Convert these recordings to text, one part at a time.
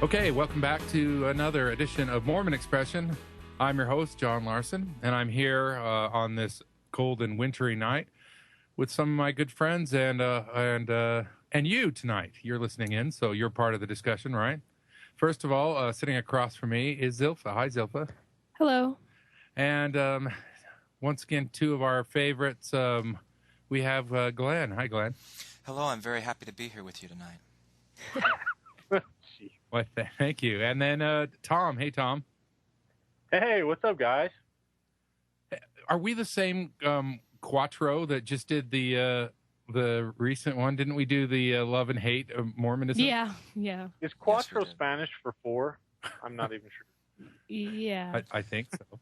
Okay, welcome back to another edition of Mormon Expression. I'm your host, John Larson, and I'm here on this cold and wintry night with some of my good friends and you tonight. You're listening in, so you're part of the discussion, right? First of all, sitting across from me is Zilpha. Hi, Zilpha. Hello. And once again, two of our favorites. We have Glenn. Hi, Glenn. Hello, I'm very happy to be here with you tonight. Well, thank you. And then Tom. Hey, Tom. Hey, what's up, guys? Are we the same Quattro that just did the recent one? Didn't we do the love and hate of Mormonism? Yeah. Is Quattro Spanish for four? I'm not even sure. Yeah. I think so.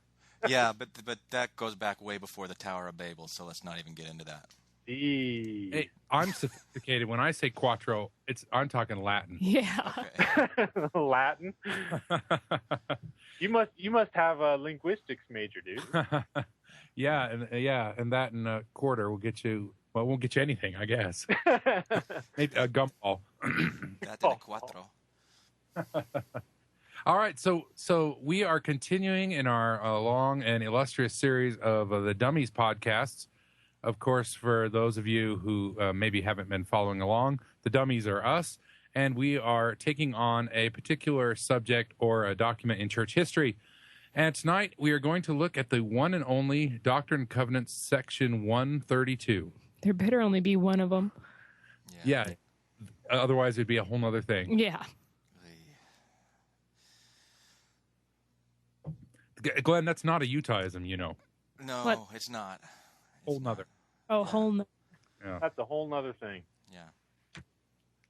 Yeah, but that goes back way before the Tower of Babel, so let's not even get into that. Hey, I'm sophisticated. When I say Quattro, I'm talking Latin. Yeah. Okay. Latin? You must have a linguistics major, dude. Yeah, and that and a quarter will get you. Well, it won't get you anything, I guess. Maybe a gumball. That and a quattro. All right, so we are continuing in our long and illustrious series of the Dummies podcasts. Of course, for those of you who maybe haven't been following along, the Dummies are us, and we are taking on a particular subject or a document in church history. And tonight we are going to look at the one and only Doctrine and Covenants, section 132. There better only be one of them. Yeah. Otherwise, it'd be a whole other thing. Yeah. Glenn, that's not a Utahism, you know. No, What? it's not. Whole nother. Oh, whole. Yeah. That's a whole nother thing. Yeah.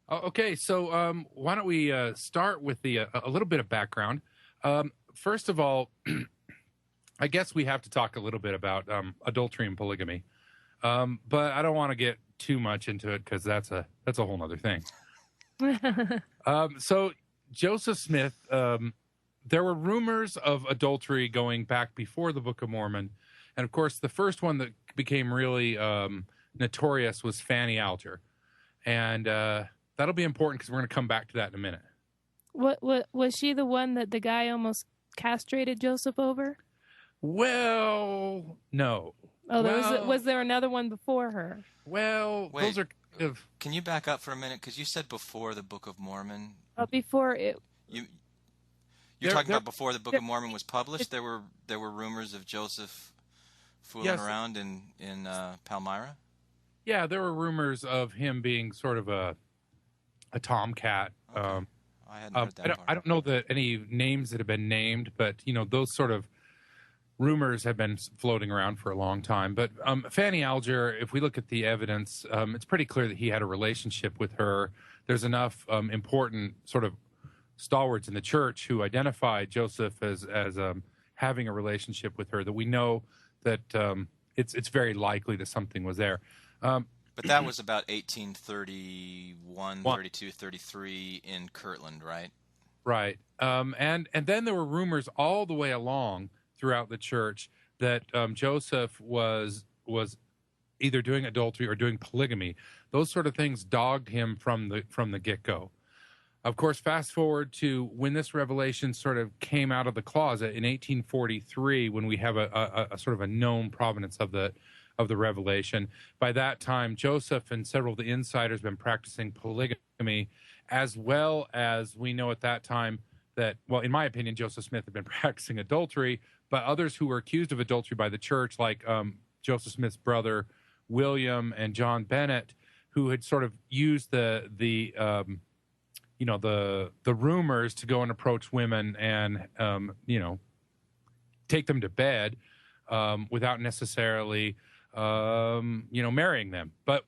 Okay, so why don't we start with a little bit of background. First of all, I guess we have to talk a little bit about adultery and polygamy, but I don't want to get too much into it because that's a whole other thing. So Joseph Smith, there were rumors of adultery going back before the Book of Mormon, and of course the first one that became really notorious was Fanny Alger, and that'll be important because we're going to come back to that in a minute. What was she the one that the guy almost castrated Joseph over? Well, no. Oh, was there another one before her? Well, Wait, those are kind of... Can you back up for a minute? Because you said before the Book of Mormon. Before it. You're talking about before the Book of Mormon was published. There were rumors of Joseph fooling around in Palmyra. Yeah, there were rumors of him being sort of a tomcat. Okay. I hadn't heard that part. I don't know that any names that have been named, but those sort of rumors have been floating around for a long time. But Fanny Alger, if we look at the evidence, it's pretty clear that he had a relationship with her. There's enough important sort of stalwarts in the church who identified Joseph as having a relationship with her that we know that it's very likely that something was there. But that was about 1831, 32, 33 in Kirtland, right? Right. And then there were rumors all the way along throughout the church that Joseph was either doing adultery or doing polygamy. Those sort of things dogged him from the get-go. Of course, fast forward to when this revelation sort of came out of the closet in 1843, when we have a sort of a known provenance of the revelation. By that time, Joseph and several of the insiders have been practicing polygamy, as well as we know at that time that, well, in my opinion, Joseph Smith had been practicing adultery, but others who were accused of adultery by the church, like Joseph Smith's brother William and John Bennett, who had sort of used the rumors to go and approach women and take them to bed without necessarily marrying them. But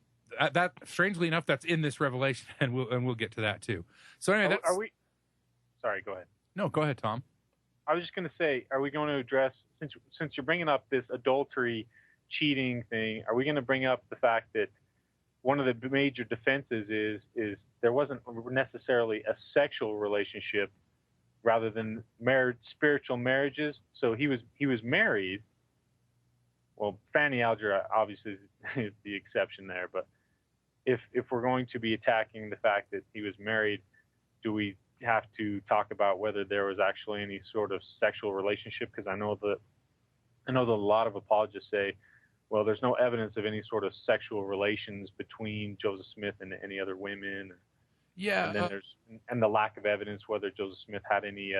that strangely enough, that's in this revelation, and we'll get to that too. So anyway, Are we? Sorry, go ahead. No, go ahead, Tom. I was just going to say, are we going to address, since you're bringing up this adultery, cheating thing, are we going to bring up the fact that one of the major defenses is there wasn't necessarily a sexual relationship rather than spiritual marriages? So he was married. Well, Fanny Alger obviously is the exception there, but if we're going to be attacking the fact that he was married, do we have to talk about whether there was actually any sort of sexual relationship, because I know that a lot of apologists say, well, there's no evidence of any sort of sexual relations between Joseph Smith and any other women. Yeah. And then there's the lack of evidence whether Joseph Smith had any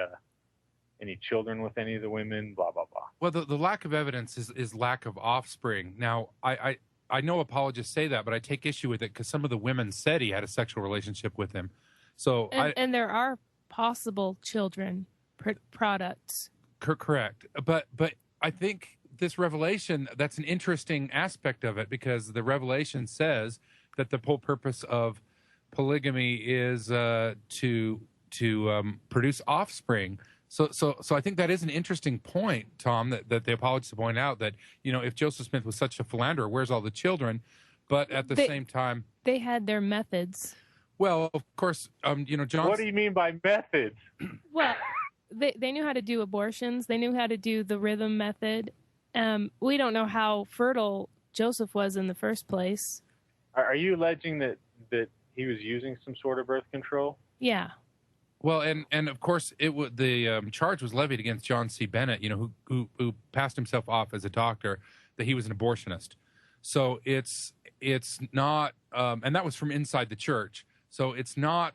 children with any of the women, blah, blah, blah. Well, the lack of evidence is lack of offspring. Now, I know apologists say that, but I take issue with it because some of the women said he had a sexual relationship with him. So and there are possible children products. Correct. But I think this revelation, that's an interesting aspect of it, because the revelation says that the whole purpose of polygamy is to produce offspring. So I think that is an interesting point, Tom, that the apologists point out, that, if Joseph Smith was such a philanderer, where's all the children? But at the same time, they had their methods. Well, of course, John. What do you mean by methods? Well, they knew how to do abortions. They knew how to do the rhythm method. We don't know how fertile Joseph was in the first place. Are you alleging that he was using some sort of birth control? Yeah. Well, and of course, the charge was levied against John C. Bennett, who passed himself off as a doctor, that he was an abortionist. So it's not, and that was from inside the church. So it's not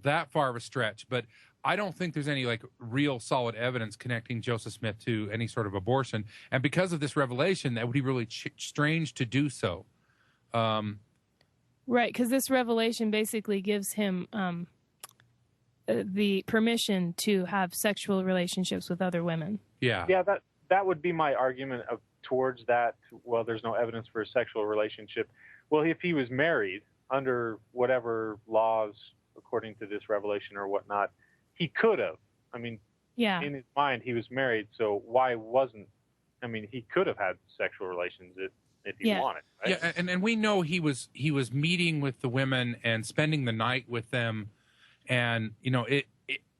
that far of a stretch, but I don't think there's any real solid evidence connecting Joseph Smith to any sort of abortion. And because of this revelation, that would be really strange to do so. Right, because this revelation basically gives him the permission to have sexual relationships with other women. Yeah. Yeah, that would be my argument towards that. Well, there's no evidence for a sexual relationship. Well, if he was married under whatever laws, according to this revelation or whatnot, he could have. I mean, yeah. In his mind, he was married, so why wasn't? I mean, he could have had sexual relations if he wanted. Right? Yeah, and we know he was meeting with the women and spending the night with them, and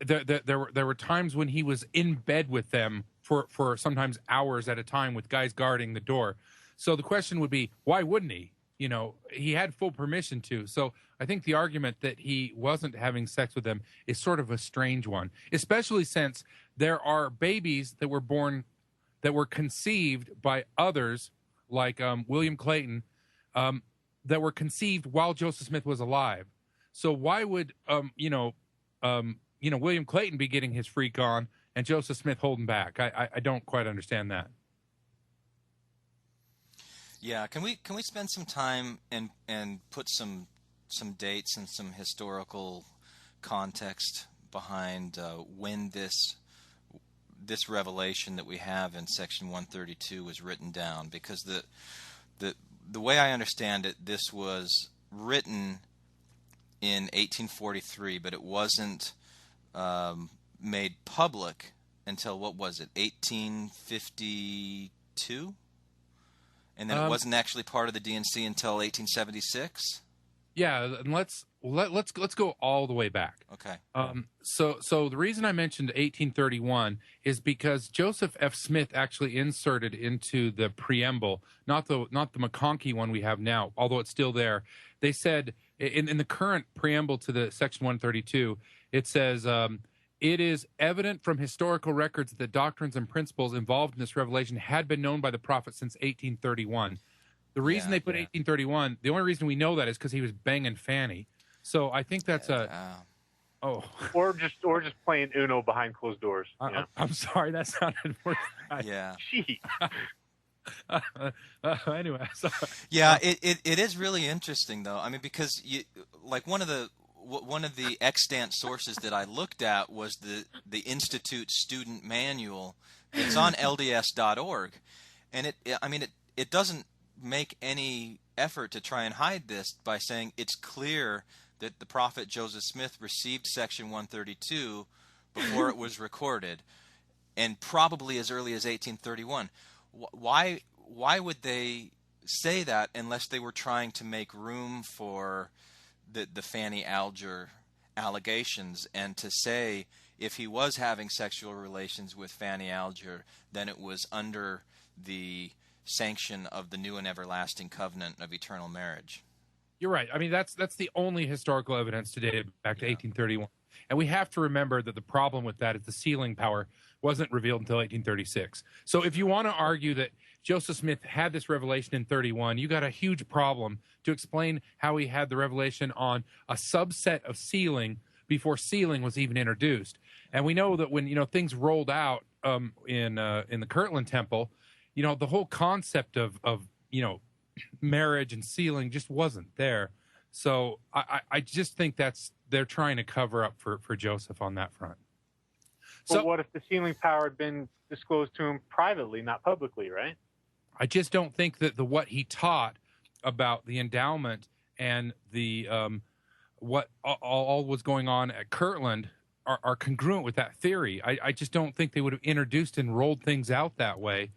there were times when he was in bed with them for sometimes hours at a time with guys guarding the door. So the question would be, why wouldn't he? He had full permission to. So I think the argument that he wasn't having sex with them is sort of a strange one, especially since there are babies that were born, that were conceived by others, like William Clayton, that were conceived while Joseph Smith was alive. So why would William Clayton be getting his freak on and Joseph Smith holding back? I don't quite understand that. Yeah, can we spend some time and put some dates and some historical context behind when this revelation that we have in section 132 was written down? Because the way I understand it, this was written in 1843, but it wasn't made public until, what was it, 1852? And then it wasn't actually part of the D&C until 1876? Yeah, and let's go all the way back. Okay. So the reason I mentioned 1831 is because Joseph F. Smith actually inserted into the preamble, not the McConkie one we have now, although it's still there. They said in the current preamble to the section 132, it says, it is evident from historical records that the doctrines and principles involved in this revelation had been known by the prophet since 1831. The reason they put 1831, the only reason we know that is because he was banging Fanny. So I think that's or just playing Uno behind closed doors. I'm sorry, that sounded worse. Yeah. Gee. Anyway, sorry. Yeah, it is really interesting though. I mean, because one of the extant sources that I looked at was the Institute Student Manual. It's on LDS.org, and it doesn't make any effort to try and hide this by saying it's clear that the prophet Joseph Smith received section 132 before it was recorded, and probably as early as 1831. Why would they say that unless they were trying to make room for the Fanny Alger allegations, and to say if he was having sexual relations with Fanny Alger, then it was under the sanction of the new and everlasting covenant of eternal marriage? You're right. I mean, that's the only historical evidence to date back to 1831. And we have to remember that the problem with that is the sealing power wasn't revealed until 1836. So if you want to argue that Joseph Smith had this revelation in 31, you got a huge problem to explain how he had the revelation on a subset of sealing before sealing was even introduced. And we know that when, things rolled out in the Kirtland Temple, the whole concept of marriage and sealing just wasn't there. So I just think they're trying to cover up for Joseph on that front. But what if the sealing power had been disclosed to him privately, not publicly, right? I just don't think that what he taught about the endowment and the what all was going on at Kirtland are congruent with that theory. I just don't think they would have introduced and rolled things out that way.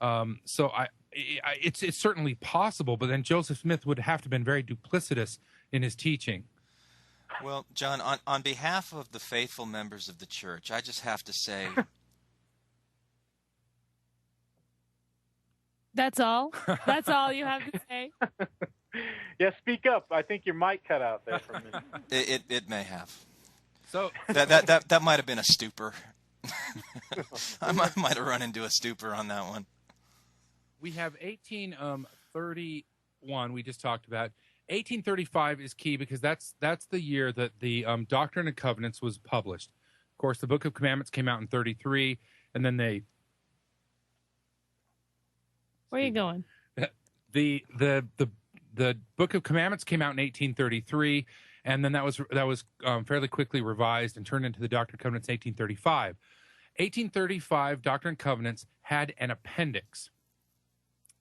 So it's certainly possible, but then Joseph Smith would have to have been very duplicitous in his teaching. Well, John, on behalf of the faithful members of the church, I just have to say... That's all? That's all you have to say? Yeah, speak up. I think your mic cut out there for a minute. It may have. So that might have been a stupor. I might have run into a stupor on that one. We have 1831 we just talked about. 1835 is key because that's the year that the Doctrine and Covenants was published. Of course, the Book of Commandments came out in 33, and then they... Where are you going? The Book of Commandments came out in 1833, and then that was fairly quickly revised and turned into the Doctrine and Covenants in 1835. 1835 Doctrine and Covenants had an appendix.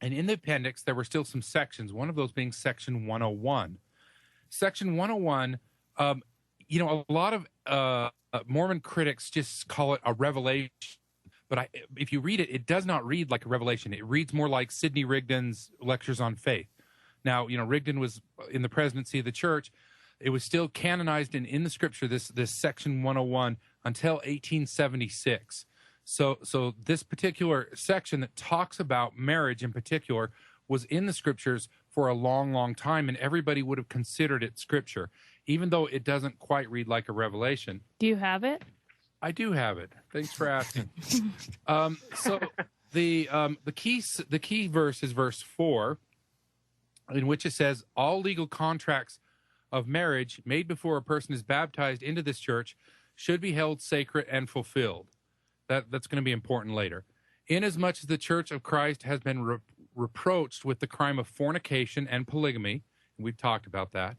And in the appendix, there were still some sections, one of those being Section 101. Section 101, a lot of Mormon critics just call it a revelation. But if you read it, it does not read like a revelation. It reads more like Sidney Rigdon's Lectures on Faith. Now, Rigdon was in the presidency of the church. It was still canonized in the Scripture, this Section 101, until 1876. So this particular section that talks about marriage in particular was in the Scriptures for a long, long time, and everybody would have considered it Scripture, even though it doesn't quite read like a revelation. Do you have it? I do have it. Thanks for asking. So the key verse is verse 4, in which it says, "All legal contracts of marriage made before a person is baptized into this church should be held sacred and fulfilled." That's going to be important later. "Inasmuch as the Church of Christ has been reproached with the crime of fornication and polygamy," and we've talked about that,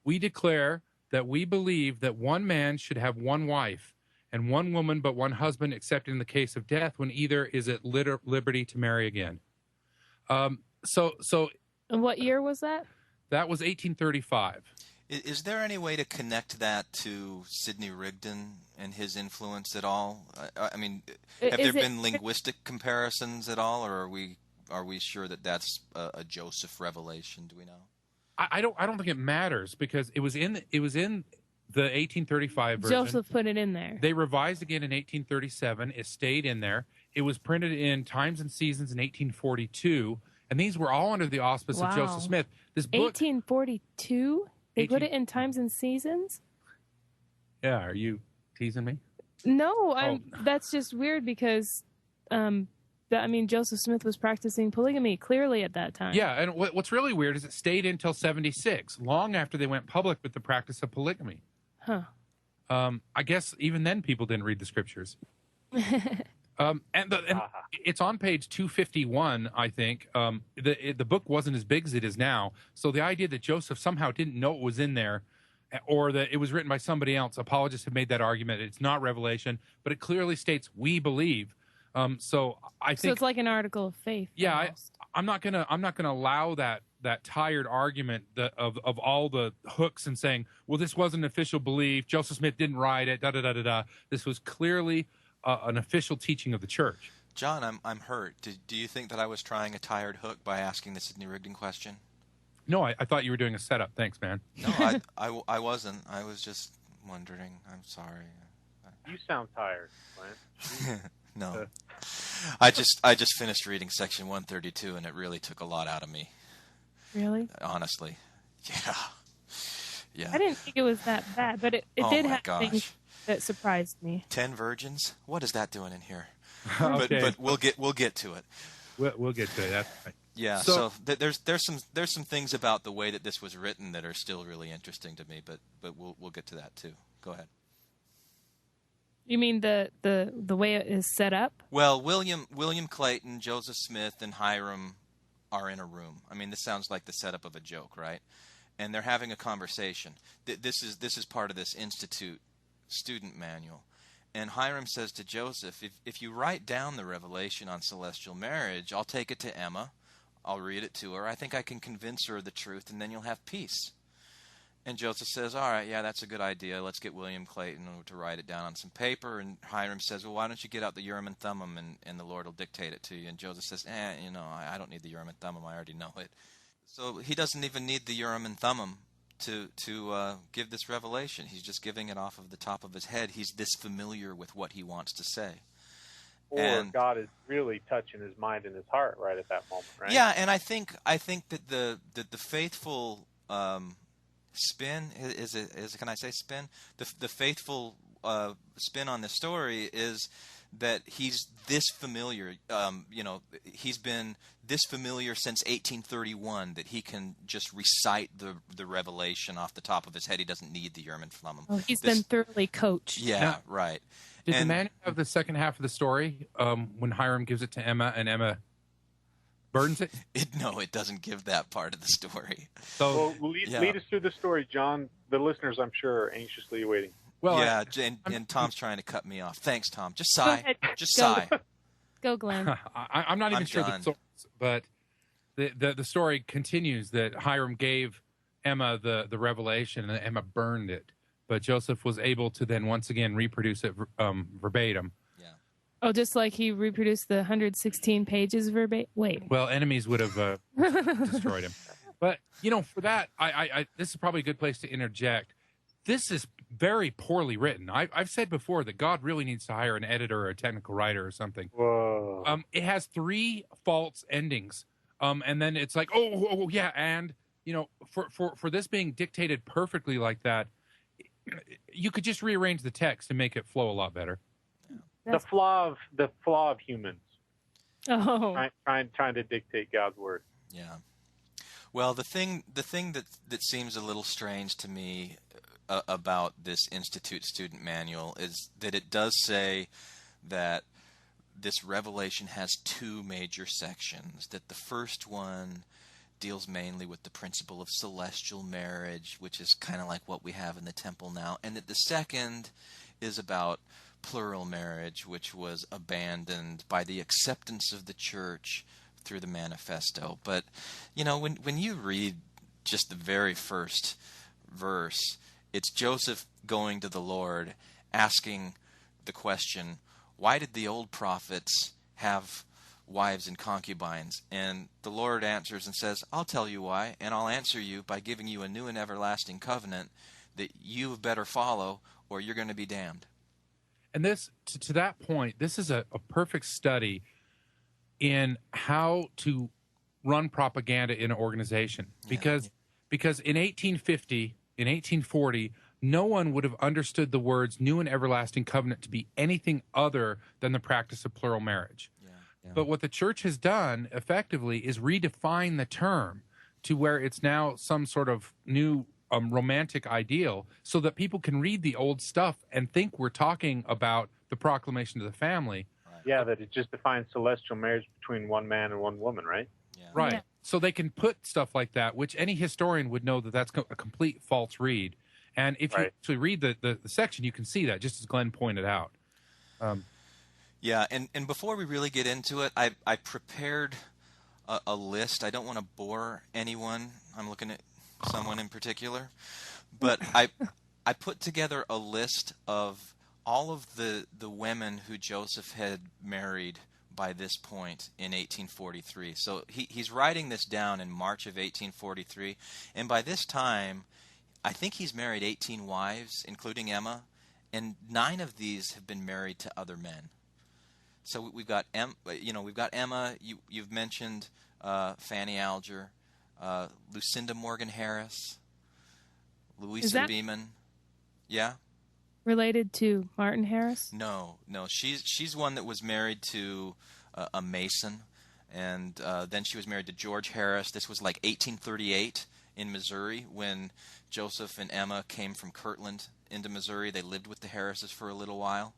"we declare that we believe that one man should have one wife, and one woman but one husband, except in the case of death, when either is at liberty to marry again." So And what year was that? That was 1835. Is there any way to connect that to Sidney Rigdon and his influence at all? I mean, have there been linguistic comparisons at all, or are we sure that that's a Joseph revelation? Do we know? I don't think it matters because it was in the 1835 version. Joseph put it in there. They revised again in 1837. It stayed in there. It was printed in Times and Seasons in 1842, and these were all under the auspice of Joseph Smith. This book, 1842. They put it in Times and Seasons? Yeah, are you teasing me? No, that's just weird because, Joseph Smith was practicing polygamy clearly at that time. Yeah, and what's really weird is it stayed until 76, long after they went public with the practice of polygamy. Huh. I guess even then people didn't read the Scriptures. And it's on page 251, I think. The book wasn't as big as it is now. So the idea that Joseph somehow didn't know it was in there or that it was written by somebody else, apologists have made that argument. It's not revelation, but it clearly states, "we believe." So I think... So it's like an article of faith. Yeah, I'm not gonna allow that tired argument of all the hooks and saying, well, this wasn't an official belief. Joseph Smith didn't write it, da-da-da-da-da. This was clearly... an official teaching of the church. John, I'm hurt. Do you think that I was trying a tired hook by asking the Sidney Rigdon question? No, I thought you were doing a setup. Thanks, man. No, I wasn't. I was just wondering. I'm sorry. You sound tired, Lance. No. I just finished reading section 132, and it really took a lot out of me. Really? Honestly. Yeah. Yeah. I didn't think it was that bad, but it Oh did my have gosh. things that surprised me. 10 virgins? What is that doing in here? Okay. But we'll get to it. We'll get to it. That's right. Yeah. So- So there's some things about the way that this was written that are still really interesting to me, but we'll get to that too. Go ahead. You mean the way it is set up? Well, William Clayton, Joseph Smith, and Hiram are in a room. I mean, this sounds like the setup of a joke, right? And they're having a conversation. This is part of this Institute student manual. And Hiram says to Joseph, if you write down the revelation on celestial marriage, I'll take it to Emma. I'll read it to her. I think I can convince her of the truth, and then you'll have peace. And Joseph says, all right, yeah, that's a good idea. Let's get William Clayton to write it down on some paper. And Hiram says, well, why don't you get out the Urim and Thummim, and the Lord will dictate it to you. And Joseph says, I don't need the Urim and Thummim. I already know it. So he doesn't even need the Urim and Thummim to give this revelation. He's just giving it off of the top of his head. He's this familiar with what he wants to say. Or God is really touching his mind and his heart right at that moment, right? Yeah, and I think that the faithful spin is can I say spin? The faithful spin on this story is that he's this familiar. He's been this familiar since 1831 that he can just recite the revelation off the top of his head. He doesn't need the Urim and Thummim. Oh, he's been thoroughly coached. Yeah, Now, right. Did the And- man have the second half of the story when Hiram gives it to Emma and Emma burns it? No, it doesn't give that part of the story. So, Well, lead us through the story, John. The listeners, I'm sure, are anxiously awaiting. well, yeah, and Tom's trying to cut me off. Thanks, Tom. Just sigh. ahead. Just Go. sigh. Go, Glenn. I'm not even I'm sure done. the source, but the story continues that Hiram gave Emma the revelation and Emma burned it, but Joseph was able to then once again reproduce it verbatim. Oh, just like he reproduced the 116 pages verbatim. Wait. Well, enemies would have destroyed him. But for that, I this is probably a good place to interject. This is very poorly written. I've said before that God really needs to hire an editor or a technical writer or something. Whoa. It has 3 false endings, and then it's like, oh yeah, and for this being dictated perfectly like that, you could just rearrange the text and make it flow a lot better. the flaw of humans Oh. trying to dictate God's word. Yeah. Well, the thing that seems a little strange to me about this Institute student manual is that it does say that this revelation has 2 major sections. That the first one deals mainly with the principle of celestial marriage, which is kind of like what we have in the temple now, and that the second is about plural marriage, which was abandoned by the acceptance of the church through the manifesto. But when you read just the very first verse, it's Joseph going to the Lord asking the question, why did the old prophets have wives and concubines? And the Lord answers and says, I'll tell you why, and I'll answer you by giving you a new and everlasting covenant that you better follow or you're going to be damned. And this, to that point, this is a perfect study in how to run propaganda in an organization. Because in 1850, in 1840, no one would have understood the words new and everlasting covenant to be anything other than the practice of plural marriage. Yeah. But what the church has done effectively is redefine the term to where it's now some sort of new romantic ideal, so that people can read the old stuff and think we're talking about the proclamation of the family. Yeah, that it just defines celestial marriage between one man and one woman, right? Yeah. Right. Yeah. So they can put stuff like that, which any historian would know that that's a complete false read. And if you Right. actually read the section, you can see that, just as Glenn pointed out. Yeah, and before we really get into it, I prepared a list. I don't want to bore anyone. I'm looking at someone in particular. But I put together a list of all of the women who Joseph had married by this point in 1843. So he's writing this down in March of 1843. And by this time, I think he's married 18 wives, including Emma. And 9 of these have been married to other men. So we've got Emma. You've mentioned Fanny Alger, Lucinda Morgan Harris. Louisa that Beeman. Yeah. related to Martin Harris? No. She's one that was married to a Mason, and then she was married to George Harris. This was like 1838 in Missouri when Joseph and Emma came from Kirtland into Missouri. They lived with the Harrises for a little while.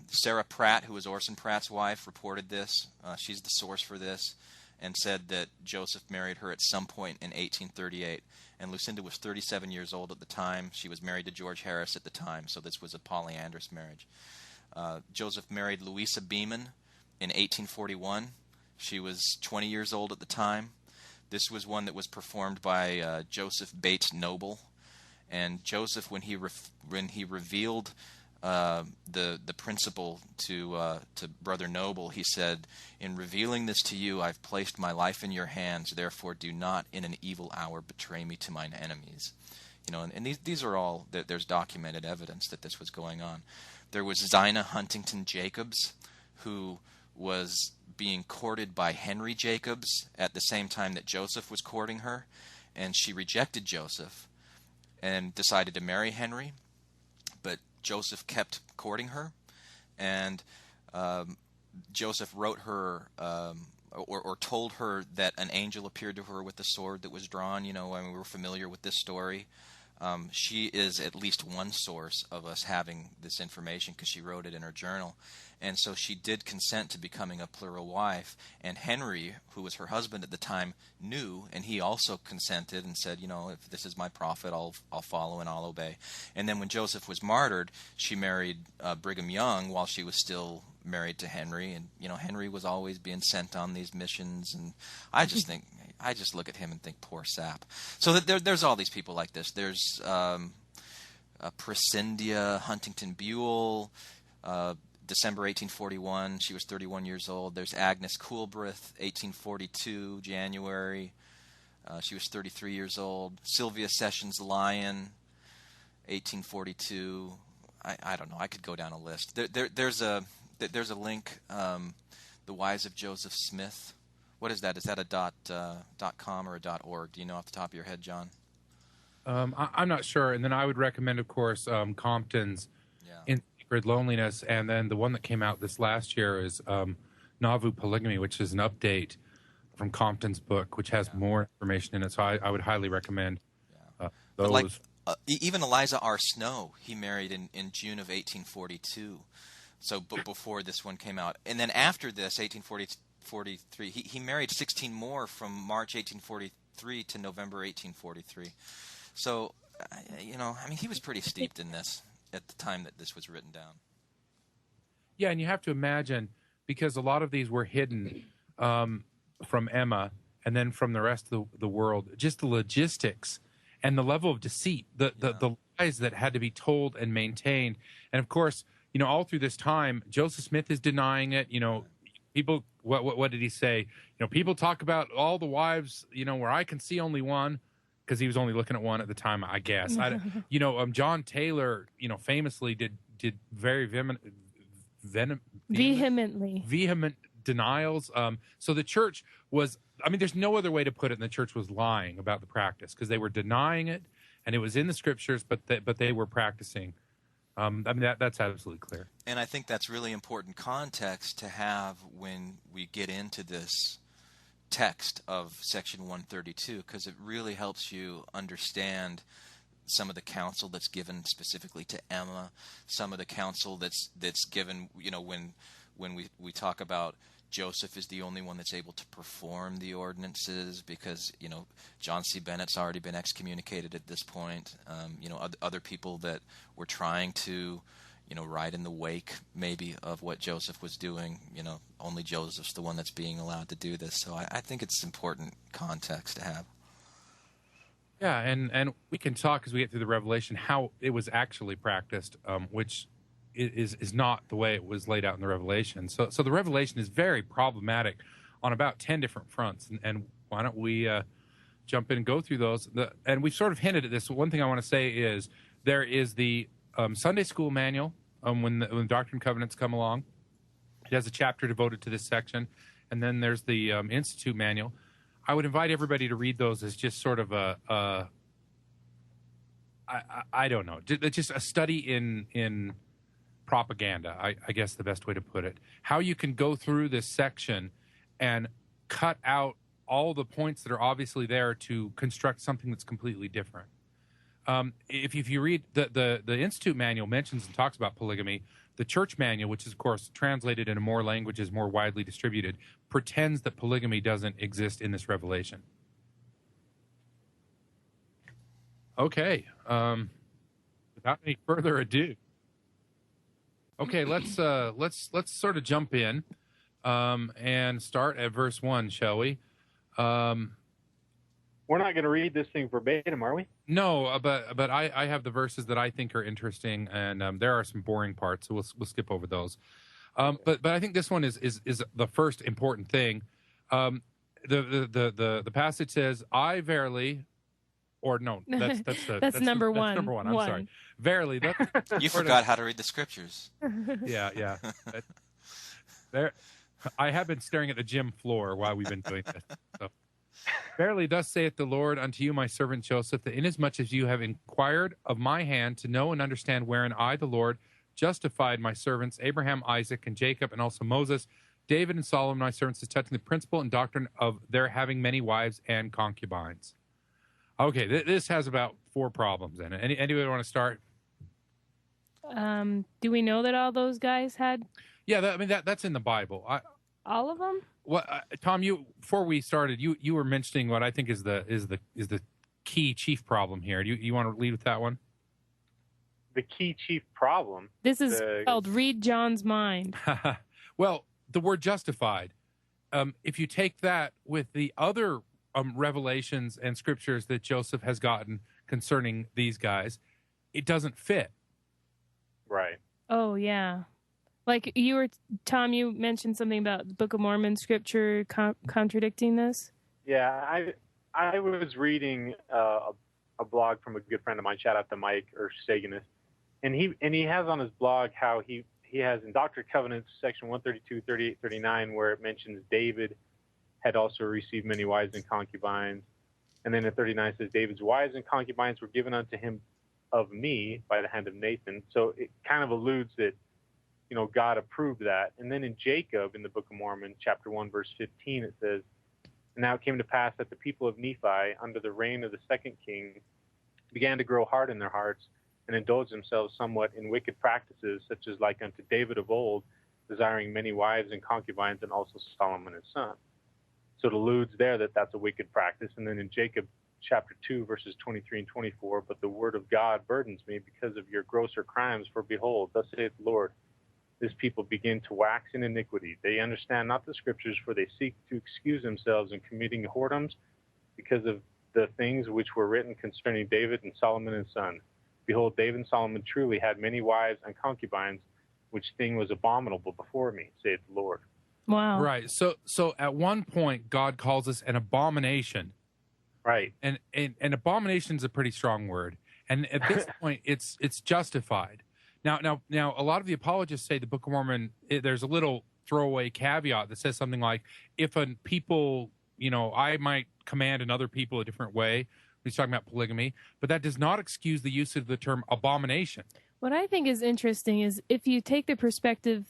Sarah Pratt, who was Orson Pratt's wife, reported this. She's the source for this, and said that Joseph married her at some point in 1838. And Lucinda was 37 years old at the time. She was married to George Harris at the time, so this was a polyandrous marriage. Joseph married Louisa Beeman in 1841. She was 20 years old at the time. This was one that was performed by Joseph Bates Noble. And Joseph, when he revealed the principle to Brother Noble, he said, "In revealing this to you, I've placed my life in your hands. Therefore, do not in an evil hour betray me to mine enemies." You know, and these are all there's documented evidence that this was going on. There was Zina Huntington Jacobs, who was being courted by Henry Jacobs at the same time that Joseph was courting her, and she rejected Joseph and decided to marry Henry. But Joseph kept courting her, and Joseph wrote her or told her that an angel appeared to her with a sword that was drawn. You know, I mean, we're familiar with this story. She is at least one source of us having this information because she wrote it in her journal. And so she did consent to becoming a plural wife. And Henry, who was her husband at the time, knew, and he also consented and said, you know, if this is my prophet, I'll follow and I'll obey. And then when Joseph was martyred, she married Brigham Young while she was still married to Henry. And, you know, Henry was always being sent on these missions. And I just think, I just look at him and think, poor sap. So there's all these people like this. There's Prescindia Huntington Buell, December 1841. She was 31 years old. There's Agnes Coolbrith, 1842, January. She was 33 years old. Sylvia Sessions Lyon, 1842. I don't know. I could go down a list. There's a link, The Wives of Joseph Smith. What is that? Is that a .com or a .org? Do you know off the top of your head, John? I'm not sure. And then I would recommend, of course, Compton's In Sacred Loneliness. And then the one that came out this last year is Nauvoo Polygamy, which is an update from Compton's book, which has more information in it. So I would highly recommend those. But like, even Eliza R. Snow, he married in June of 1842. So before this one came out. And then after this, 1843, he married 16 more from March 1843 to November 1843. So, you know, I mean, he was pretty steeped in this at the time that this was written down. Yeah, and you have to imagine, because a lot of these were hidden from Emma and then from the rest of the world, just the logistics and the level of deceit, the lies that had to be told and maintained. And, of course, you know, all through this time, Joseph Smith is denying it. You know, people, what did he say? You know, people talk about all the wives, you know, where I can see only one, because he was only looking at one at the time, I guess. You know, John Taylor, you know, famously did very vehement denials. So the church was, I mean, there's no other way to put it, and the church was lying about the practice because they were denying it, and it was in the scriptures, but they were practicing. I mean, that's absolutely clear. And I think that's really important context to have when we get into this text of section 132, because it really helps you understand some of the counsel that's given specifically to Emma, some of the counsel that's given, you know, when we talk about Joseph is the only one that's able to perform the ordinances because, you know, John C. Bennett's already been excommunicated at this point. You know, other people that were trying to, you know, ride in the wake maybe of what Joseph was doing. You know, only Joseph's the one that's being allowed to do this. So I think it's important context to have. Yeah, and we can talk as we get through the Revelation how it was actually practiced, which is not the way it was laid out in the Revelation. So the Revelation is very problematic on about 10 different fronts. And why don't we jump in and go through those? And we've sort of hinted at this. One thing I want to say is there is the Sunday school manual when Doctrine and Covenants come along. It has a chapter devoted to this section. And then there's the Institute manual. I would invite everybody to read those as just sort of I don't know. Just a study in propaganda, I guess the best way to put it. How you can go through this section and cut out all the points that are obviously there to construct something that's completely different. If you read the Institute manual mentions and talks about polygamy, the church manual, which is of course translated into more languages, more widely distributed, pretends that polygamy doesn't exist in this revelation. Okay, without any further ado, okay, let's sort of jump in and start at verse 1, shall we? We're not going to read this thing verbatim, are we? No, but I have the verses that I think are interesting, and there are some boring parts, so we'll skip over those. But I think this one is the first important thing. The passage says, "I verily," or no, that's number one. That's number one. I'm sorry. Verily, You forgot how to read the scriptures. Yeah. There, I have been staring at the gym floor while we've been doing this. So. Verily, thus saith the Lord unto you, my servant Joseph, that inasmuch as you have inquired of my hand to know and understand wherein I, the Lord, justified my servants Abraham, Isaac, and Jacob, and also Moses, David, and Solomon, my servants, as touching the principle and doctrine of their having many wives and concubines. Okay, this has about 4 problems in it. Anybody want to start? Do we know that all those guys had? Yeah, that's in the Bible. All of them? Well, Tom, before we started, you were mentioning what I think is the key chief problem here. Do you want to lead with that one? The key chief problem. This is called Read John's Mind. Well, the word justified. If you take that with the other revelations and scriptures that Joseph has gotten concerning these guys, it doesn't fit. Right. Oh, yeah. Like Tom, you mentioned something about the Book of Mormon scripture contradicting this. Yeah, I was reading a blog from a good friend of mine. Shout out to Mike or Saganist, and he has on his blog how he has in Doctrine and Covenants section 132, 38, 39 where it mentions David had also received many wives and concubines, and then at 39 it says David's wives and concubines were given unto him of me by the hand of Nathan. So it kind of alludes that, God approved that. And then in Jacob, in the Book of Mormon, chapter 1, verse 15, it says, "And now it came to pass that the people of Nephi, under the reign of the second king, began to grow hard in their hearts and indulge themselves somewhat in wicked practices, such as like unto David of old, desiring many wives and concubines, and also Solomon his son." So it alludes there that that's a wicked practice. And then in Jacob, chapter 2, verses 23 and 24, "But the word of God burdens me because of your grosser crimes, for behold, thus saith the Lord, this people begin to wax in iniquity. They understand not the scriptures, for they seek to excuse themselves in committing whoredoms because of the things which were written concerning David and Solomon his son. Behold, David and Solomon truly had many wives and concubines, which thing was abominable before me, saith the Lord." Wow. Right. So at one point, God calls us an abomination. Right. And abomination is a pretty strong word. And at this point, it's justified. Now, a lot of the apologists say the Book of Mormon, there's a little throwaway caveat that says something like, if a people, I might command another people a different way. He's talking about polygamy, but that does not excuse the use of the term abomination. What I think is interesting is if you take the perspective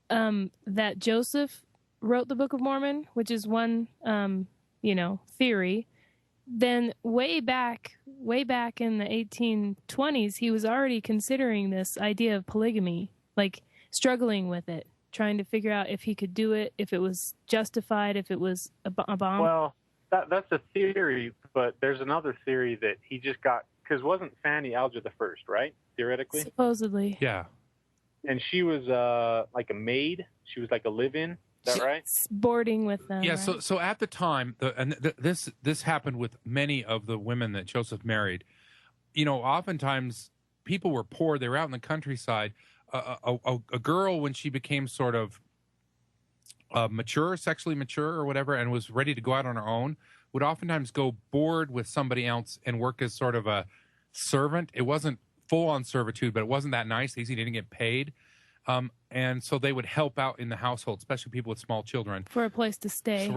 that Joseph wrote the Book of Mormon, which is one, theory, then way back in the 1820s, he was already considering this idea of polygamy, like struggling with it, trying to figure out if he could do it, if it was justified, if it was a bomb. Well, that's a theory, but there's another theory that he just got, because wasn't Fanny Alger the first, right? Theoretically? Supposedly. Yeah. And she was like a maid. She was like a live-in. Is that right? Boarding with them. Yeah. Right? So at the time, this happened with many of the women that Joseph married. Oftentimes people were poor. They were out in the countryside. A girl, when she became sort of sexually mature or whatever, and was ready to go out on her own, would oftentimes go board with somebody else and work as sort of a servant. It wasn't full-on servitude, but it wasn't that nice. They didn't get paid. And so they would help out in the household, especially people with small children. For a place to stay.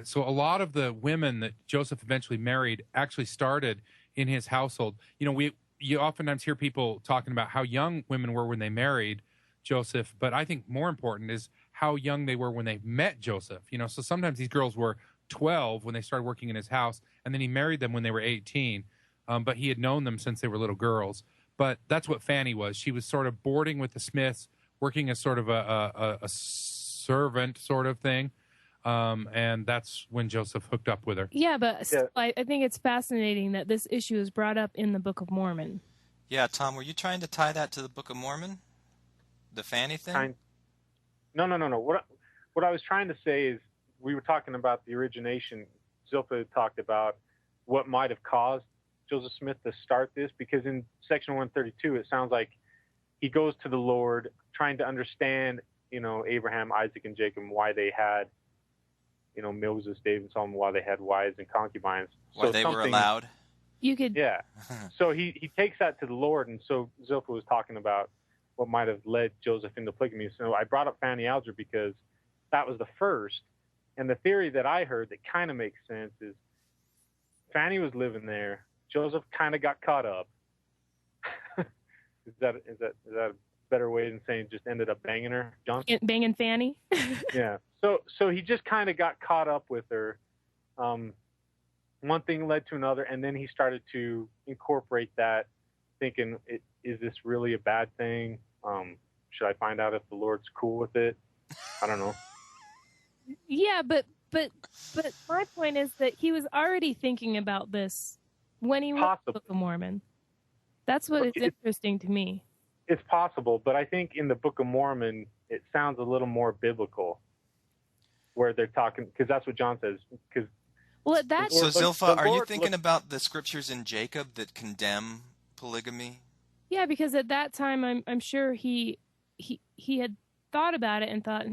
So a lot of the women that Joseph eventually married actually started in his household. You oftentimes hear people talking about how young women were when they married Joseph, but I think more important is how young they were when they met Joseph. So sometimes these girls were 12 when they started working in his house, and then he married them when they were 18. But he had known them since they were little girls. But that's what Fanny was. She was sort of boarding with the Smiths, working as sort of a servant sort of thing. And that's when Joseph hooked up with her. Yeah, but still, I think it's fascinating that this issue is brought up in the Book of Mormon. Yeah, Tom, were you trying to tie that to the Book of Mormon? The Fanny thing? No. What I was trying to say is we were talking about the origination. Zilpha talked about what might have caused Joseph Smith to start this, because in section 132, it sounds like he goes to the Lord trying to understand, Abraham, Isaac, and Jacob, why they had, Moses, David, and Solomon, why they had wives and concubines. Why they were allowed. You could. Yeah. So he takes that to the Lord, and so Zilpha was talking about what might have led Joseph into polygamy. So I brought up Fanny Alger because that was the first. And the theory that I heard that kind of makes sense is Fanny was living there. Joseph kind of got caught up. Is that a better way than saying just ended up banging her, John? Banging Fanny? Yeah. So he just kind of got caught up with her. One thing led to another, and then he started to incorporate that, thinking, is this really a bad thing? Should I find out if the Lord's cool with it? I don't know. Yeah, but my point is that he was already thinking about this when he wrote the Book of Mormon. That's what is interesting to me. It's possible, but I think in the Book of Mormon, it sounds a little more biblical, where they're talking, because that's what John says. So Zilpha, are you thinking about the scriptures in Jacob that condemn polygamy? Yeah, because at that time, I'm sure he had thought about it and thought,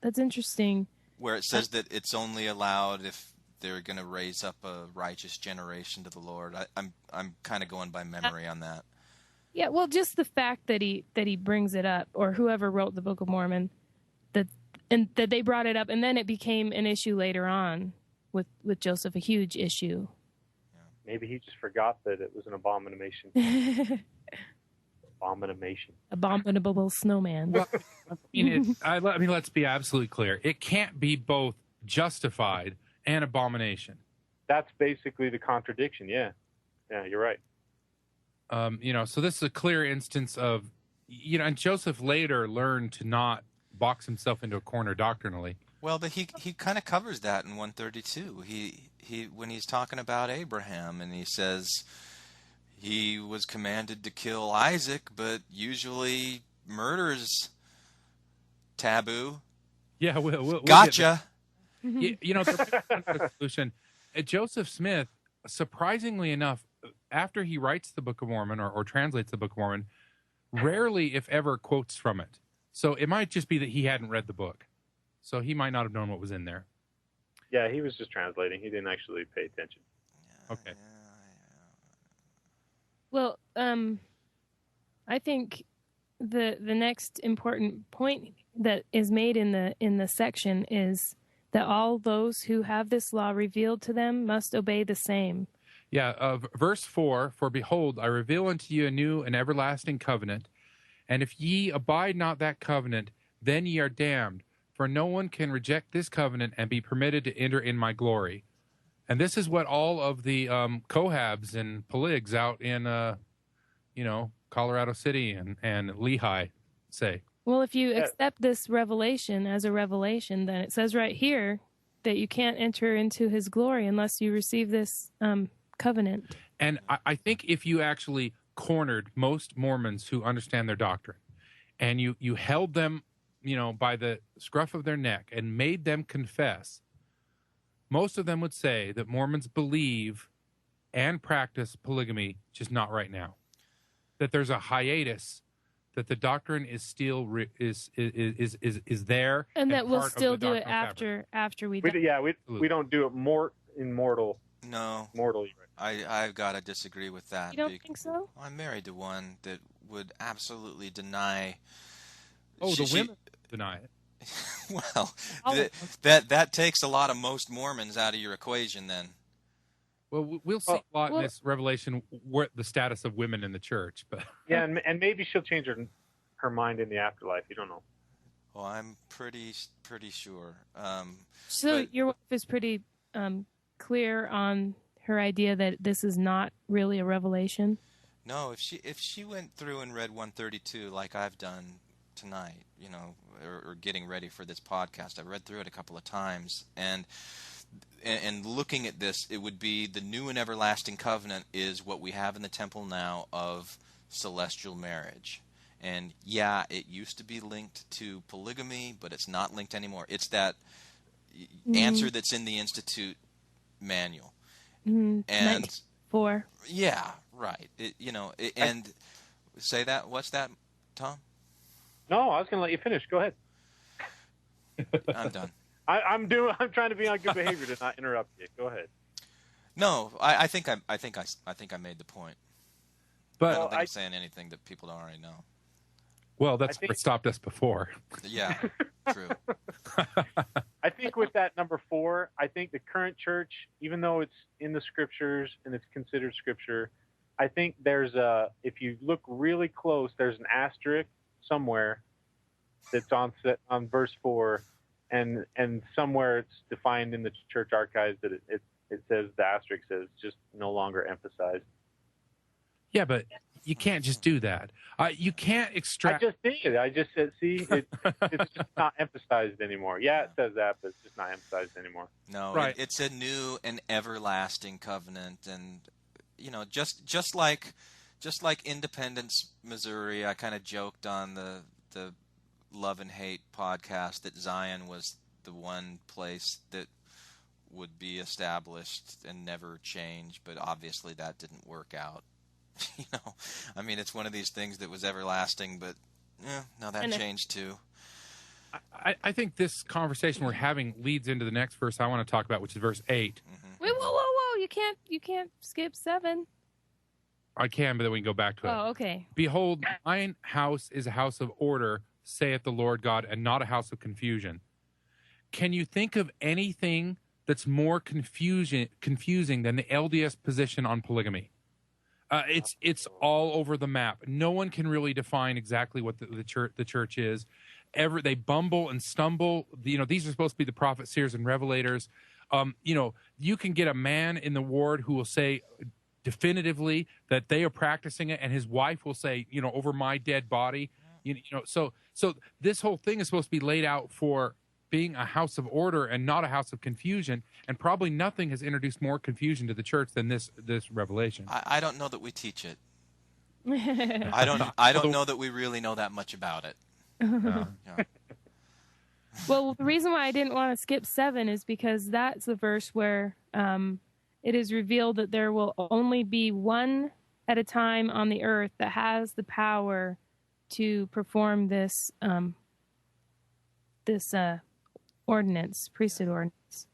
that's interesting. Where it says that it's only allowed if they're going to raise up a righteous generation to the Lord. I'm kind of going by memory on that. Yeah, well, just the fact that he brings it up, or whoever wrote the Book of Mormon, that they brought it up, and then it became an issue later on with Joseph, a huge issue. Yeah. Maybe he just forgot that it was an abomination. Abominable snowman. Well, I mean, let's be absolutely clear. It can't be both justified and abomination. That's basically the contradiction. Yeah, you're right. So this is a clear instance of, and Joseph later learned to not box himself into a corner doctrinally. Well, but he kind of covers that in 132. He when he's talking about Abraham, and he says he was commanded to kill Isaac, but usually murder's taboo. Yeah, we'll gotcha. The solution. Joseph Smith, surprisingly enough, after he writes the Book of Mormon or translates the Book of Mormon, rarely, if ever, quotes from it. So it might just be that he hadn't read the book. So he might not have known what was in there. Yeah, he was just translating. He didn't actually pay attention. Okay. Well, I think the next important point that is made in the section is that all those who have this law revealed to them must obey the same. Yeah, verse 4, for behold, I reveal unto you a new and everlasting covenant, and if ye abide not that covenant, then ye are damned, for no one can reject this covenant and be permitted to enter in my glory. And this is what all of the Kohabs and Peligs out in, Colorado City and Lehigh say. Well, if you accept this revelation as a revelation, then it says right here that you can't enter into his glory unless you receive this covenant. And I think if you actually cornered most Mormons who understand their doctrine, and you held them, by the scruff of their neck and made them confess, most of them would say that Mormons believe and practice polygamy, just not right now. That there's a hiatus, that the doctrine is still is there, and that we'll still do it after we die. We don't do it mortal. No, mortally. I've got to disagree with that. You don't think so? I'm married to one that would absolutely deny. Oh, the women deny it. Well, that takes a lot of most Mormons out of your equation then. Well, we'll see a lot in this revelation what the status of women in the church, but yeah, and maybe she'll change her mind in the afterlife. You don't know. Well, I'm pretty sure. So your wife is pretty clear on her idea that this is not really a revelation. No, if she went through and read 132 like I've done tonight, or getting ready for this podcast, I've read through it a couple of times, and looking at this, it would be the new and everlasting covenant is what we have in the temple now of celestial marriage. And yeah, it used to be linked to polygamy, but it's not linked anymore. It's that answer that's in the Institute manual. And 94. Yeah, right. And say that. What's that, Tom? No, I was going to let you finish. Go ahead. I'm done. I'm trying to be on good behavior to not interrupt you. Go ahead. No, I think I made the point. But I don't think I'm saying anything that people don't already know. Well, that's what stopped us before. Yeah, true. I think with that number 4, I think the current church, even though it's in the scriptures and it's considered scripture, I think if you look really close, there's an asterisk somewhere that's on verse 4, and somewhere it's defined in the church archives that it says, the asterisk says just no longer emphasized. Yeah, but you can't just do that. You can't extract. I just did. I just said, see, it's just not emphasized anymore. Yeah, it says that, but it's just not emphasized anymore. No, right. It's a new and everlasting covenant, and just like Independence, Missouri. I kind of joked on the Love and Hate podcast that Zion was the one place that would be established and never change, but obviously that didn't work out. I mean, it's one of these things that was everlasting, but no, that changed too. I think this conversation we're having leads into the next verse I want to talk about, which is verse 8. Mm-hmm. Wait, whoa! You can't skip 7. I can, but then we can go back to it. Oh, okay. Behold, mine house is a house of order, saith the Lord God, and not a house of confusion. Can you think of anything that's more confusing than the LDS position on polygamy? It's all over the map. No one can really define exactly what the church is. They bumble and stumble. These are supposed to be the prophets, seers, and revelators. You can get a man in the ward who will say definitively that they are practicing it, and his wife will say, over my dead body. So this whole thing is supposed to be laid out for being a house of order and not a house of confusion, and probably nothing has introduced more confusion to the church than this revelation. I don't know that we teach it. I don't know that we really know that much about it. Yeah. Well, the reason why I didn't want to skip 7 is because that's the verse where it is revealed that there will only be one at a time on the earth that has the power to perform this ordinance, priesthood ordinance.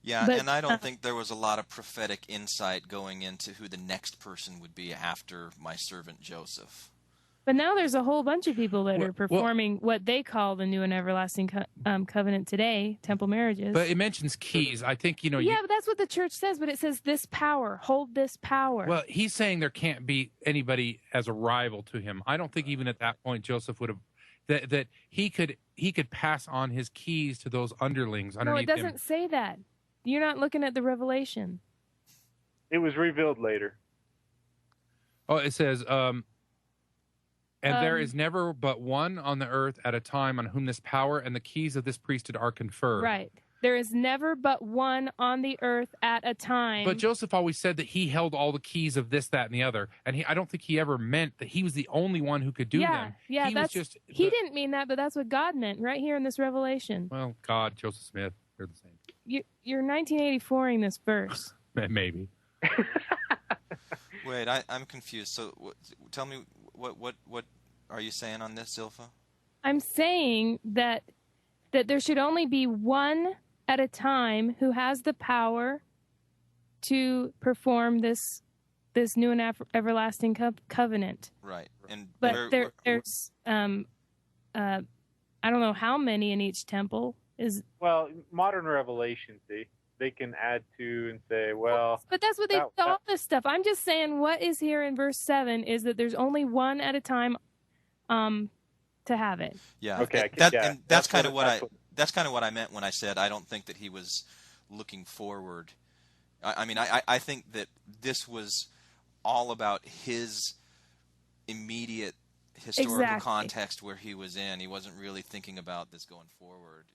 Yeah, and I don't think there was a lot of prophetic insight going into who the next person would be after my servant Joseph. But now there's a whole bunch of people that are performing what they call the new and everlasting covenant today, temple marriages. But it mentions keys. I think, Yeah, but that's what the church says, but it says this power, hold this power. Well, he's saying there can't be anybody as a rival to him. I don't think even at that point Joseph would have that he could pass on his keys to those underlings underneath him. No, it doesn't say that. You're not looking at the revelation. It was revealed later. Oh, it says, and there is never but one on the earth at a time on whom this power and the keys of this priesthood are conferred. Right. There is never but one on the earth at a time. But Joseph always said that he held all the keys of this, that, and the other. And I don't think he ever meant that he was the only one who could do them. Yeah, he didn't mean that, but that's what God meant right here in this revelation. Well, God, Joseph Smith, they're the same. You're 1984ing this verse. Maybe. Wait, I'm confused. So tell me, what are you saying on this, Zilpha? I'm saying that there should only be one at a time who has the power to perform this new and everlasting covenant. Right. But there's I don't know how many in each temple is. Well, modern revelation, see. they can add to and say, well, but that's what they do all this stuff. I'm just saying what is here in verse 7 is that there's only one at a time to have it. Yeah. Okay. And that's kind of what I meant when I said I don't think that he was looking forward. I mean, I think that this was all about his immediate historical context where he was in. He wasn't really thinking about this going forward.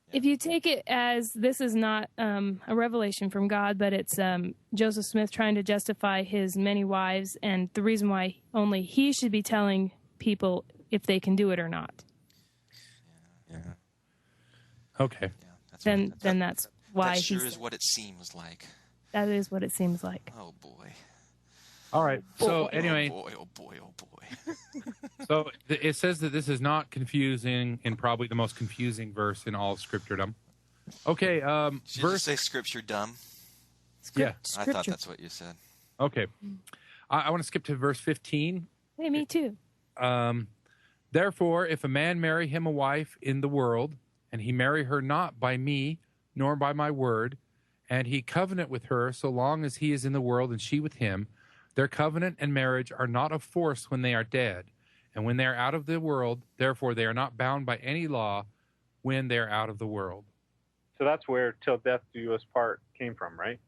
Yeah. If you take it as this is not a revelation from God, but it's Joseph Smith trying to justify his many wives and the reason why only he should be telling people if they can do it or not. Yeah. Okay. Yeah, that's why that sure is what it seems like. That is what it seems like. Oh boy. All right. So anyway, oh boy. so it says that this is not confusing and probably the most confusing verse in all of Scripturdom. Okay. Did you just say Scripture dumb? Yeah. I thought that's what you said. Okay. I want to skip to verse 15. Hey, me too. Therefore, if a man marry him a wife in the world, and he marry her not by me, nor by my word, and he covenant with her so long as he is in the world and she with him, their covenant and marriage are not of force when they are dead. And when they are out of the world, therefore they are not bound by any law when they are out of the world. So that's where till death do us part came from, right?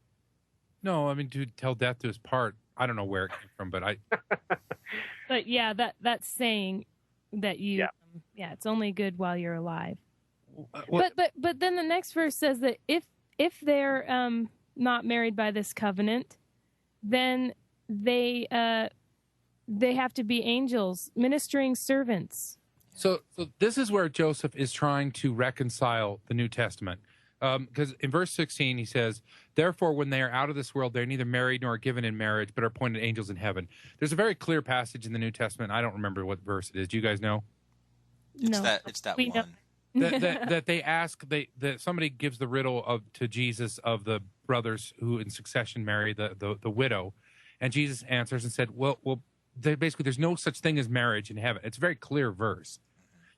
No, I mean, to tell death to his part, I don't know where it came from, but But yeah, that's saying that you, it's only good while you're alive. But then the next verse says that if they're not married by this covenant, then they have to be angels, ministering servants. So this is where Joseph is trying to reconcile the New Testament. Because in verse 16, he says, therefore, when they are out of this world, they're neither married nor given in marriage, but are appointed angels in heaven. There's a very clear passage in the New Testament. I don't remember what verse it is. Do you guys know? It's that one. that they ask, that somebody gives the riddle to Jesus of the brothers who in succession marry the widow. And Jesus answers and said, well, basically there's no such thing as marriage in heaven. It's a very clear verse.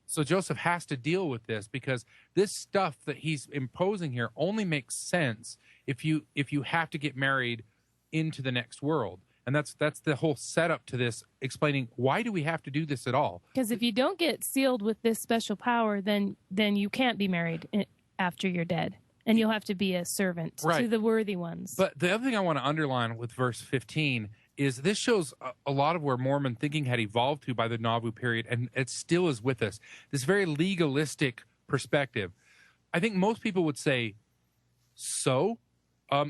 So Joseph has to deal with this because this stuff that he's imposing here only makes sense if you have to get married into the next world. And that's the whole setup to this, explaining why do we have to do this at all? Because if you don't get sealed with this special power, then you can't be married after you're dead. And you'll have to be a servant to the worthy ones. But the other thing I want to underline with verse 15 is this shows a lot of where Mormon thinking had evolved to by the Nauvoo period, and it still is with us. This very legalistic perspective. I think most people would say, so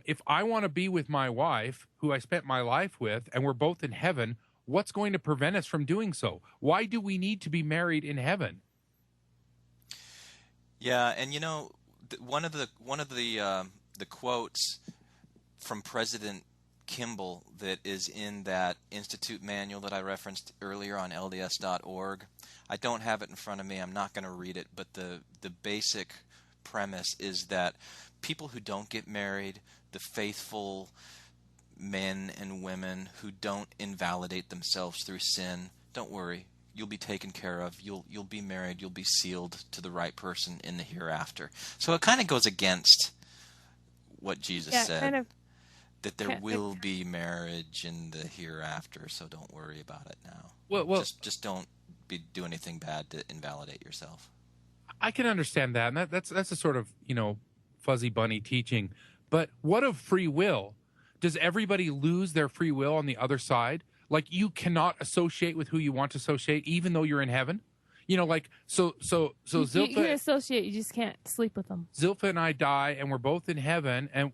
if I want to be with my wife, who I spent my life with, and we're both in heaven, what's going to prevent us from doing so? Why do we need to be married in heaven? Yeah, and one of the quotes from President Kimball that is in that Institute manual that I referenced earlier on LDS.org. I don't have it in front of me. I'm not going to read it, but the basic premise is that people who don't get married, the faithful men and women who don't invalidate themselves through sin, don't worry. You'll be taken care of. You'll be married. You'll be sealed to the right person in the hereafter. So it kind of goes against what Jesus said, kind of, that there will be marriage in the hereafter. So don't worry about it now. Well, just don't do anything bad to invalidate yourself. I can understand that, and that's a sort of fuzzy bunny teaching. But what of free will? Does everybody lose their free will on the other side? Like, you cannot associate with who you want to associate, even though you're in heaven. So Zilpha, you can associate, you just can't sleep with them. Zilpha and I die, and we're both in heaven, and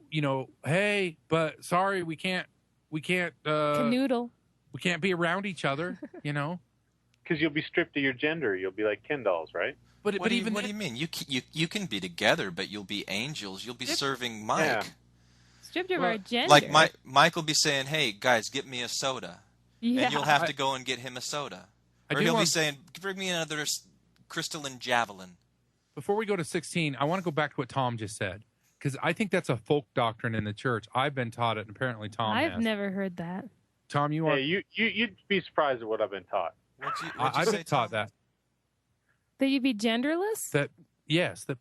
hey, but sorry, we can't canoodle. We can't be around each other, Because you'll be stripped of your gender. You'll be like Ken dolls, right? What do you mean? You can be together, but you'll be angels. You'll be serving Mike. Yeah. Stripped of our gender. Like Mike will be saying, "Hey guys, get me a soda," and you'll have to go and get him a soda. Or he'll be saying, bring me another crystalline javelin. Before we go to 16, I want to go back to what Tom just said, because I think that's a folk doctrine in the church. I've been taught it, and apparently Tom has. I've never heard that. Tom, you are... you'd be surprised at what I've been taught. I've been taught that. That you be genderless? That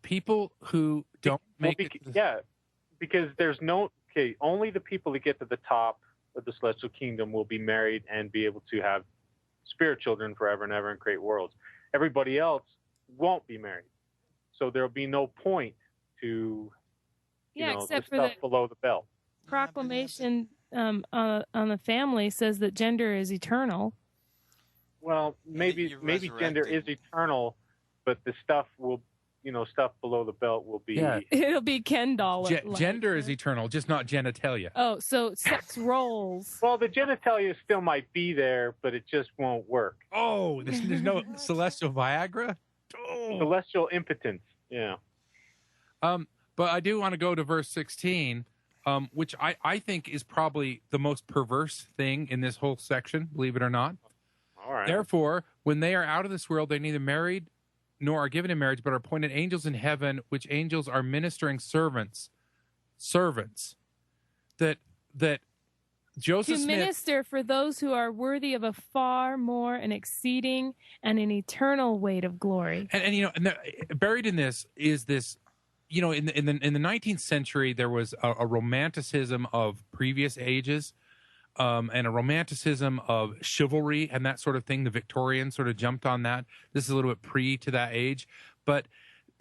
people who don't make it... Yeah, because there's no only the people that get to the top of the celestial kingdom will be married and be able to have spirit children forever and ever and create worlds. Everybody else won't be married, so there'll be no point to except the for stuff below the belt. proclamation on the family says that gender is eternal. Well, maybe gender is eternal, but the stuff will, stuff below the belt will be. Yeah. It'll be Ken doll. Gender is eternal, just not genitalia. Oh, so sex roles. Well, the genitalia still might be there, but it just won't work. Oh, there's no celestial Viagra? Oh. Celestial impotence, yeah. But I do want to go to verse 16, which I think is probably the most perverse thing in this whole section, believe it or not. All right. Therefore, when they are out of this world, they're neither married nor are given in marriage, but are appointed angels in heaven, which angels are ministering servants. That Joseph to Smith, minister for those who are worthy of a far more and exceeding and an eternal weight of glory. and buried in this is this, in the 19th century there was a romanticism of previous ages, and a romanticism of chivalry and that sort of thing. The Victorians sort of jumped on that. This is a little bit pre to that age, but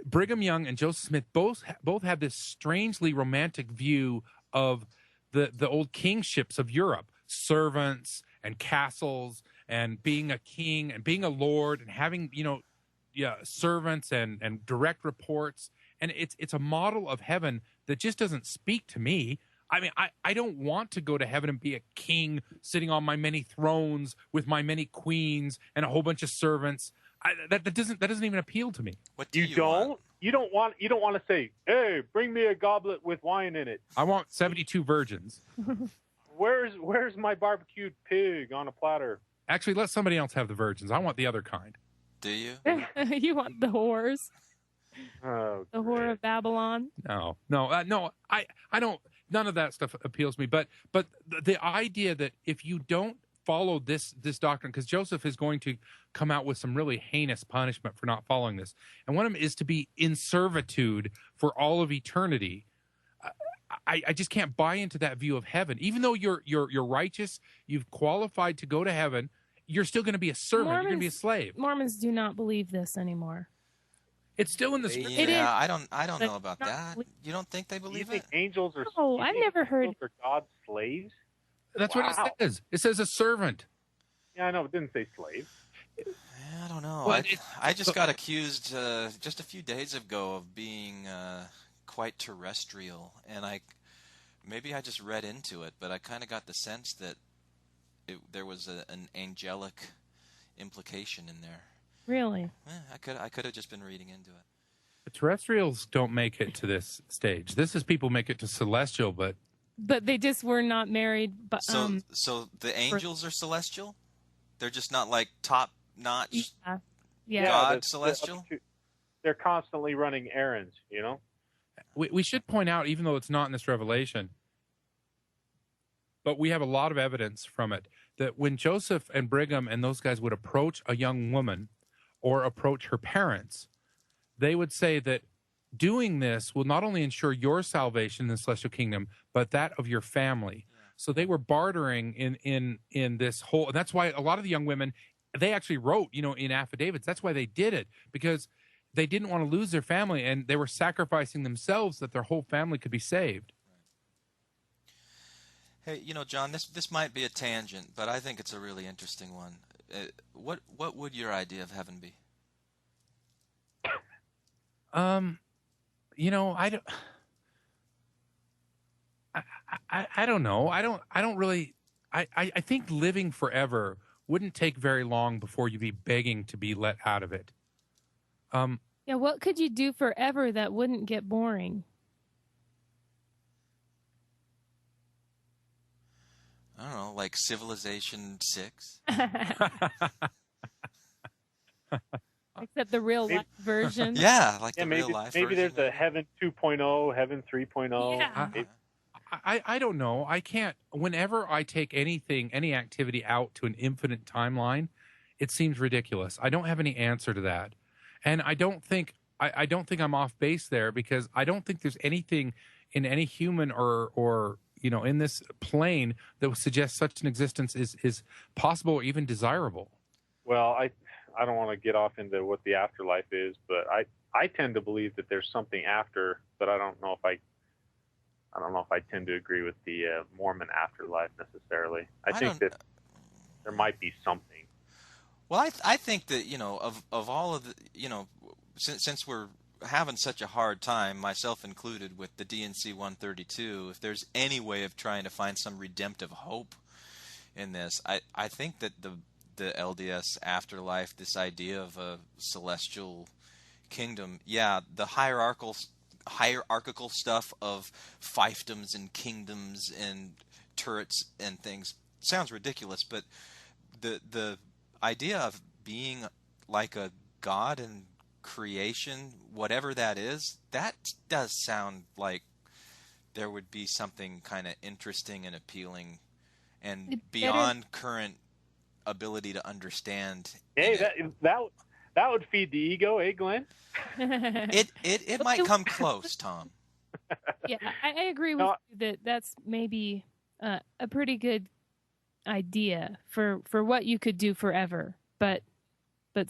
Brigham Young and Joseph Smith both have this strangely romantic view of the old kingships of Europe, servants and castles and being a king and being a lord and having servants and direct reports. And it's a model of heaven that just doesn't speak to me. I mean, I don't want to go to heaven and be a king sitting on my many thrones with my many queens and a whole bunch of servants. That doesn't even appeal to me. What do you don't? Want? You don't want to say, "Hey, bring me a goblet with wine in it." I want 72 virgins. Where's my barbecued pig on a platter? Actually, let somebody else have the virgins. I want the other kind. Do you? You want the whores? Oh, the whore of Babylon? No. I don't. None of that stuff appeals to me. But the idea that if you don't follow this doctrine, because Joseph is going to come out with some really heinous punishment for not following this, and one of them is to be in servitude for all of eternity. I just can't buy into that view of heaven. Even though you're righteous, you've qualified to go to heaven, you're still going to be a servant. You're going to be a slave. Mormons do not believe this anymore. It's still in the scripture. Yeah, I don't know about that. You don't think they believe it? Angels are? Oh, I've never heard. Angels are God's slaves. That's what it says. It says a servant. Yeah, I know. It didn't say slave. I don't know. Well, I just got accused just a few days ago of being quite terrestrial, and maybe I just read into it, but I kind of got the sense that there was an angelic implication in there. Really? I could have just been reading into it. The terrestrials don't make it to this stage. This is people make it to celestial, but they just were not married. But so the angels are celestial. They're just not like top notch. Yeah. God celestial. They're constantly running errands. We should point out, even though it's not in this revelation, but we have a lot of evidence from it, that when Joseph and Brigham and those guys would approach a young woman or approach her parents, they would say that doing this will not only ensure your salvation in the celestial kingdom, but that of your family. Yeah. So they were bartering in this whole, and that's why a lot of the young women, they actually wrote, in affidavits. That's why they did it, because they didn't want to lose their family, and they were sacrificing themselves that their whole family could be saved. Hey, John, this might be a tangent, but I think it's a really interesting one. What would your idea of heaven be? I don't know. I don't really. I think living forever wouldn't take very long before you'd be begging to be let out of it. Yeah, what could you do forever that wouldn't get boring? I don't know, like Civilization 6. Except the real life version. Yeah, like the real life version. Maybe there's a Heaven 2.0, Heaven 3.0. Yeah. I don't know. I can't. Whenever I take any activity out to an infinite timeline, it seems ridiculous. I don't have any answer to that, and I don't think I'm off base there, because I don't think there's anything in any human or in this plane that would suggest such an existence is possible or even desirable. Well, I don't want to get off into what the afterlife is, but I tend to believe that there's something after, but I don't know if I tend to agree with the Mormon afterlife necessarily. I think that there might be something. Well, I think that, of all of the, since we're having such a hard time, myself included, with the D&C 132, if there's any way of trying to find some redemptive hope in this, I think that the LDS afterlife, this idea of a celestial kingdom, the hierarchical stuff of fiefdoms and kingdoms and turrets and things sounds ridiculous, but the idea of being like a god in creation, whatever that is, that does sound like there would be something kind of interesting and appealing and beyond current ability to understand. Hey, that would feed the ego, eh, Glenn? It might come close, Tom. Yeah, I agree with you that's maybe a pretty good idea for what you could do forever, but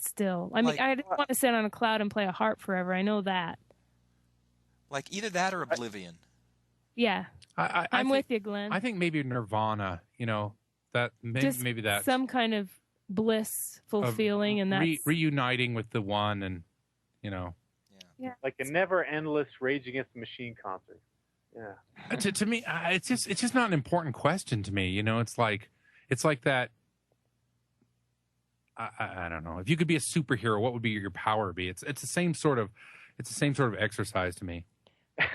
still, I mean, I didn't want to sit on a cloud and play a harp forever. I know that. Like either that or oblivion. Yeah, I'm with you, Glenn. I think maybe nirvana. That maybe that some kind of blissful feeling, and that's reuniting with the one, and yeah, like a never endless Rage Against the Machine concert. Yeah. To me, it's just not an important question to me. It's like that. I don't know. If you could be a superhero, what would be your power be? It's the same sort of exercise to me.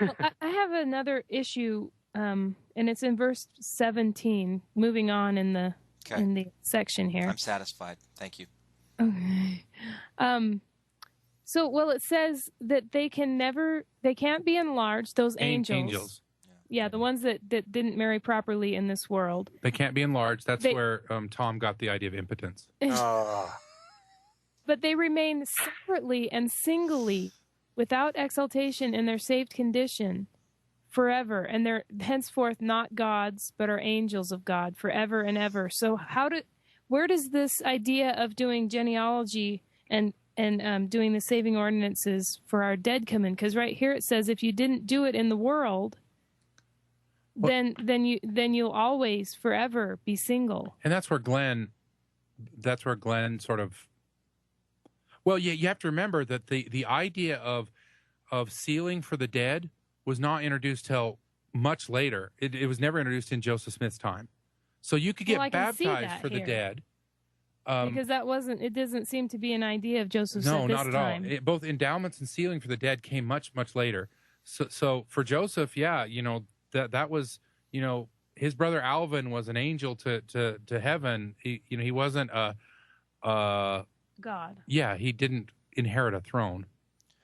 Well, I have another issue, and it's in verse 17. Moving on in the section here. I'm satisfied. Thank you. Okay. So, it says that they can't be enlarged. Those angels. Yeah, the ones that didn't marry properly in this world. They can't be enlarged. That's where Tom got the idea of impotence. But they remain separately and singly, without exaltation in their saved condition, forever. And they're henceforth not gods, but are angels of God forever and ever. So where does this idea of doing genealogy and doing the saving ordinances for our dead come in? Because right here it says if you didn't do it in the world, then you'll always forever be single. And that's where Glenn sort of. Well, yeah, you have to remember that the idea of sealing for the dead was not introduced till much later. It was never introduced in Joseph Smith's time. So you could get baptized for the dead. Because it doesn't seem to be an idea of Joseph Smith. No, not at all. Both endowments and sealing for the dead came much, much later. So for Joseph, that was, his brother Alvin was an angel to heaven. He wasn't a God. Yeah, he didn't inherit a throne.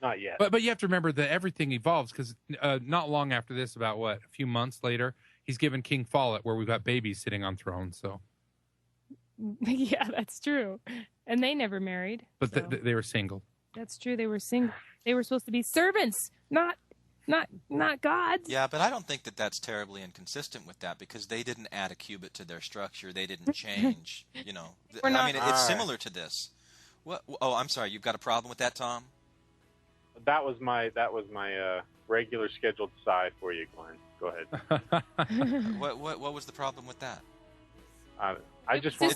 Not yet. But you have to remember that everything evolves, because not long after this, about a few months later, he's given King Follett, where we've got babies sitting on thrones. So. Yeah, that's true. And they never married. But they were single. That's true. They were single. They were supposed to be servants, not gods. Yeah, but I don't think that that's terribly inconsistent with that, because they didn't add a cubit to their structure. They didn't change. It's similar to this. What? Oh, I'm sorry. You've got a problem with that, Tom? That was my regular scheduled side for you, Glenn. Go ahead. What was the problem with that? I just in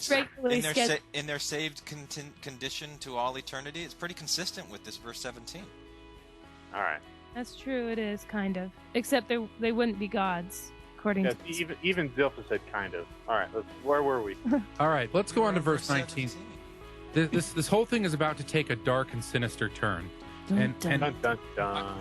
their saved condition to all eternity. It's pretty consistent with this verse 17. All right. That's true. It is kind of, except they wouldn't be gods, according to even Zilpha said kind of. All right. Where were we? All right. Let's go on to verse 19. This whole thing is about to take a dark and sinister turn. Dun, dun, dun, dun, dun.